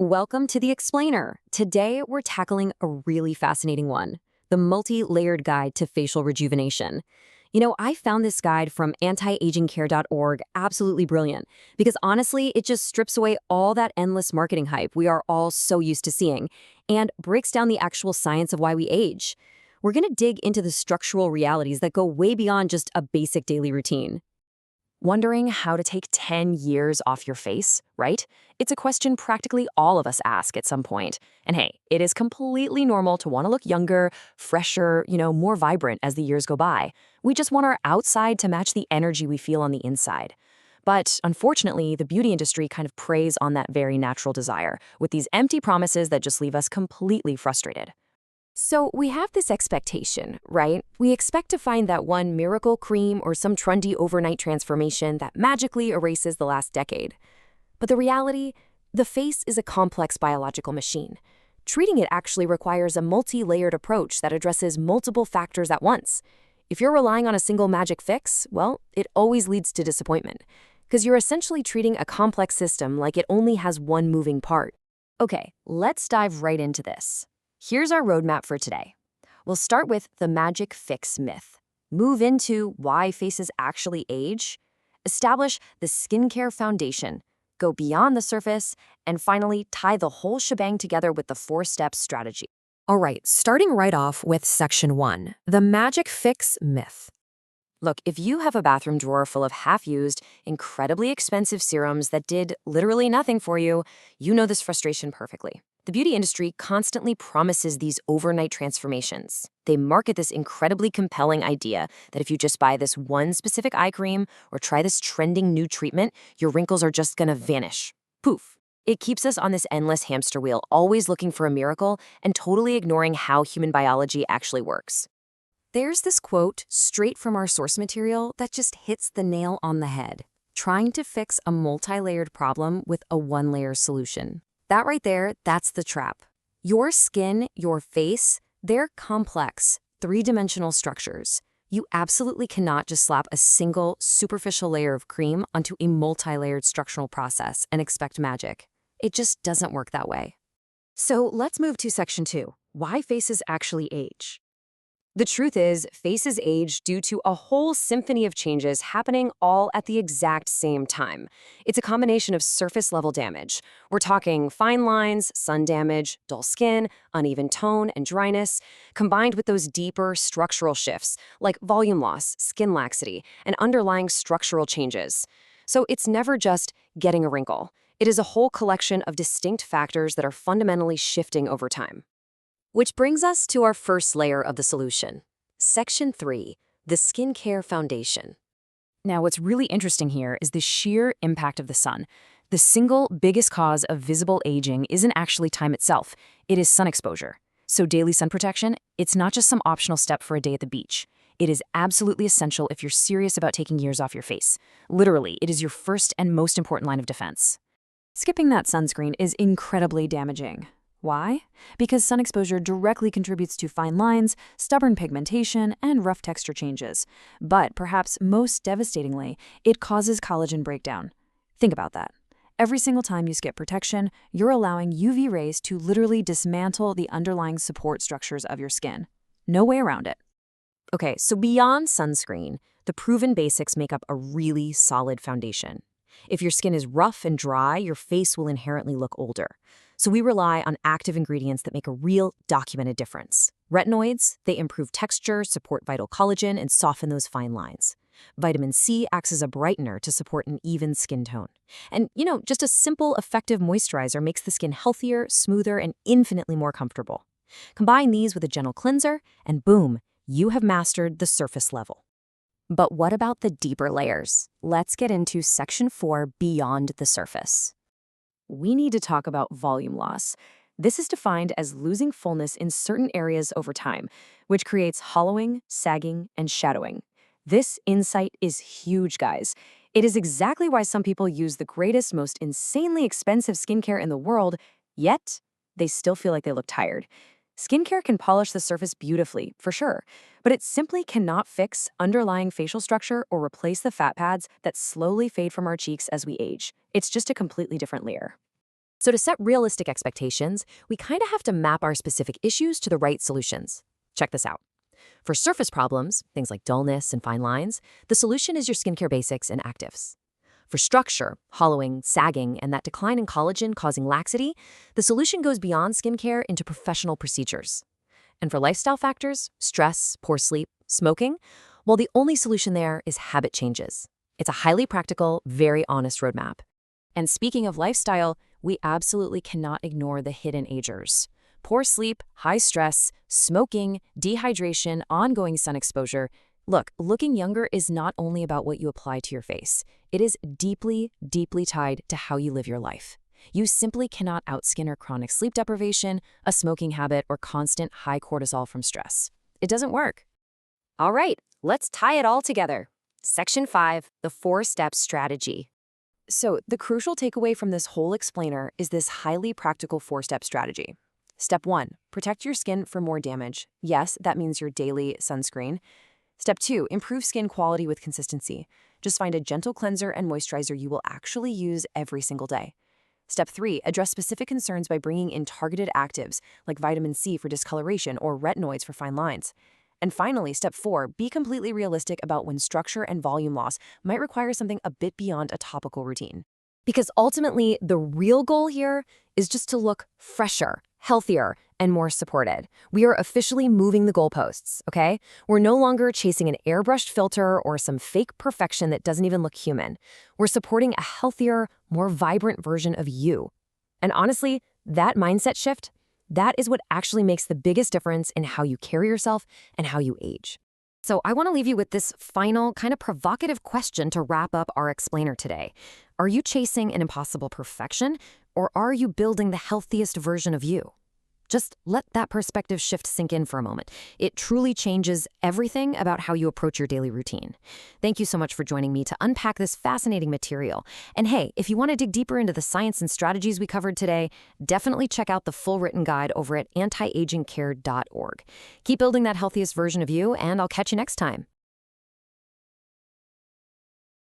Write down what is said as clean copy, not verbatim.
Welcome to The Explainer. Today, we're tackling a really fascinating one, the multi-layered guide to facial rejuvenation. I found this guide from antiagingcare.org absolutely brilliant because honestly, it just strips away all that endless marketing hype we are all so used to seeing and breaks down the actual science of why we age. We're going to dig into the structural realities that go way beyond just a basic daily routine. Wondering how to take 10 years off your face, right? It's a question practically all of us ask at some point. And hey, it is completely normal to want to look younger, fresher, more vibrant as the years go by. We just want our outside to match the energy we feel on the inside. But unfortunately, the beauty industry kind of preys on that very natural desire with these empty promises that just leave us completely frustrated. So we have this expectation, right? We expect to find that one miracle cream or some trendy overnight transformation that magically erases the last decade. But the reality, the face is a complex biological machine. Treating it actually requires a multi-layered approach that addresses multiple factors at once. If you're relying on a single magic fix, well, it always leads to disappointment, because you're essentially treating a complex system like it only has one moving part. Okay, let's dive right into this. Here's our roadmap for today. We'll start with the magic fix myth, move into why faces actually age, establish the skincare foundation, go beyond the surface, and finally tie the whole shebang together with the 4-step strategy. All right, starting right off with section 1, the magic fix myth. Look, if you have a bathroom drawer full of half-used, incredibly expensive serums that did literally nothing for you, you know this frustration perfectly. The beauty industry constantly promises these overnight transformations. They market this incredibly compelling idea that if you just buy this one specific eye cream or try this trending new treatment, your wrinkles are just gonna vanish. Poof. It keeps us on this endless hamster wheel, always looking for a miracle and totally ignoring how human biology actually works. There's this quote straight from our source material that just hits the nail on the head. Trying to fix a multi-layered problem with a one-layer solution. That right there, that's the trap. Your skin, your face, they're complex, three-dimensional structures. You absolutely cannot just slap a single superficial layer of cream onto a multi-layered structural process and expect magic. It just doesn't work that way. So let's move to section 2, why faces actually age. The truth is, faces age due to a whole symphony of changes happening all at the exact same time. It's a combination of surface-level damage. We're talking fine lines, sun damage, dull skin, uneven tone, and dryness, combined with those deeper structural shifts like volume loss, skin laxity, and underlying structural changes. So it's never just getting a wrinkle. It is a whole collection of distinct factors that are fundamentally shifting over time. Which brings us to our first layer of the solution. Section 3, the skincare foundation. Now, what's really interesting here is the sheer impact of the sun. The single biggest cause of visible aging isn't actually time itself, it is sun exposure. So daily sun protection, it's not just some optional step for a day at the beach. It is absolutely essential if you're serious about taking years off your face. Literally, it is your first and most important line of defense. Skipping that sunscreen is incredibly damaging. Why? Because sun exposure directly contributes to fine lines, stubborn pigmentation, and rough texture changes. But perhaps most devastatingly, it causes collagen breakdown. Think about that. Every single time you skip protection, you're allowing UV rays to literally dismantle the underlying support structures of your skin. No way around it. Okay, so beyond sunscreen, the proven basics make up a really solid foundation. If your skin is rough and dry, your face will inherently look older. So we rely on active ingredients that make a real documented difference. Retinoids, they improve texture, support vital collagen, and soften those fine lines. Vitamin C acts as a brightener to support an even skin tone. And, just a simple, effective moisturizer makes the skin healthier, smoother, and infinitely more comfortable. Combine these with a gentle cleanser, and boom, you have mastered the surface level. But what about the deeper layers? Let's get into section 4, beyond the surface. We need to talk about volume loss. This is defined as losing fullness in certain areas over time, which creates hollowing, sagging, and shadowing. This insight is huge, guys. It is exactly why some people use the greatest, most insanely expensive skincare in the world, yet they still feel like they look tired. Skincare can polish the surface beautifully, for sure, but it simply cannot fix underlying facial structure or replace the fat pads that slowly fade from our cheeks as we age. It's just a completely different layer. So to set realistic expectations, we kind of have to map our specific issues to the right solutions. Check this out. For surface problems, things like dullness and fine lines, the solution is your skincare basics and actives. For structure, hollowing, sagging, and that decline in collagen causing laxity, the solution goes beyond skincare into professional procedures. And for lifestyle factors, stress, poor sleep, smoking, well, the only solution there is habit changes. It's a highly practical, very honest roadmap. And speaking of lifestyle, we absolutely cannot ignore the hidden agers. Poor sleep, high stress, smoking, dehydration, ongoing sun exposure. Look, looking younger is not only about what you apply to your face. It is deeply, deeply tied to how you live your life. You simply cannot outskin chronic sleep deprivation, a smoking habit, or constant high cortisol from stress. It doesn't work. All right, let's tie it all together. Section 5, the 4-step strategy. So the crucial takeaway from this whole explainer is this highly practical 4-step strategy. Step 1, protect your skin from more damage. Yes, that means your daily sunscreen. Step 2, improve skin quality with consistency. Just find a gentle cleanser and moisturizer you will actually use every single day. Step 3, address specific concerns by bringing in targeted actives like vitamin C for discoloration or retinoids for fine lines. And finally, step 4, be completely realistic about when structure and volume loss might require something a bit beyond a topical routine. Because ultimately, the real goal here is just to look fresher, healthier, and more supported. We are officially moving the goalposts, okay? We're no longer chasing an airbrushed filter or some fake perfection that doesn't even look human. We're supporting a healthier, more vibrant version of you. And honestly, that mindset shift, that is what actually makes the biggest difference in how you carry yourself and how you age. So I want to leave you with this final, kind of provocative question to wrap up our explainer today. Are you chasing an impossible perfection, or are you building the healthiest version of you? Just let that perspective shift sink in for a moment. It truly changes everything about how you approach your daily routine. Thank you so much for joining me to unpack this fascinating material. And hey, if you want to dig deeper into the science and strategies we covered today, definitely check out the full written guide over at antiagingcare.org. Keep building that healthiest version of you, and I'll catch you next time.